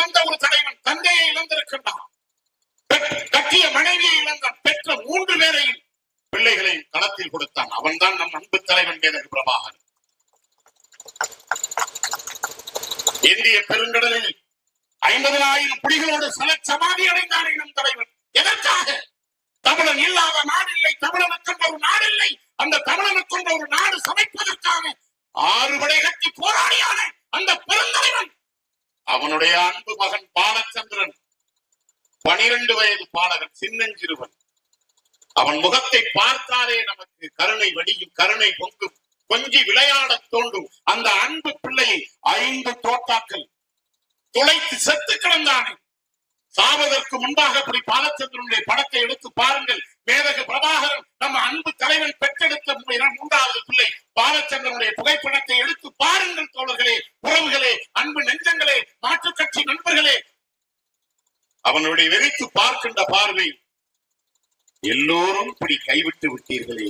இழந்த ஒரு தலைவன் தந்தையை இழந்திருக்கின்றான், கட்டிய மனைவியை இழந்தான், பெற்ற 3 பேரையும் பிள்ளைகளை களத்தில் கொடுத்தான். அவன் தான் நம் அன்பு தலைவன் மேதகு பிரபாகரன். இந்திய பெருங்கடலில் 50,000 புலிகளோடு சமாதி அடைந்தானே நம் தலைவன். எதற்காக? தமிழன் இல்லாத நாடு இல்லை, தமிழனுக்கு ஒரு நாடு இல்லை. அந்த தமிழனுக்கு ஒரு நாடு சமைப்பதற்காக 6 படை கட்டி போராடியான அந்த பெருந்தலைவன். அவனுடைய அன்பு மகன் பாலச்சந்திரன் 12 வயது பாலகன், சின்னஞ்சிறுவன். அவன் முகத்தை பார்த்தாலே நமக்கு கருணை வடியும், கருணை பொங்கும், கொஞ்சி விளையாட தோண்டும். அந்த அன்பு பிள்ளையை 5 தோட்டாக்கள் துளைத்து செத்து கிடந்தானே. சாவதற்கு முன்பாக அப்படி பாலச்சந்திரனுடைய படத்தை எடுத்து பாருங்கள். மேதகு பிரபாகரன் நம்ம அன்பு தலைவன் பெற்றெடுத்த 3வது பிள்ளை பாலச்சந்திரனுடைய புகைப்படத்தை எடுத்து பாருங்கள் தோழர்களே, உறவுகளே, அன்பு நெஞ்சங்களே, மாற்றுக் கட்சி நண்பர்களே. அவனுடைய வெறித்து பார்க்கின்ற பார்வை, எல்லோரும் இப்படி கைவிட்டு விட்டீர்களே,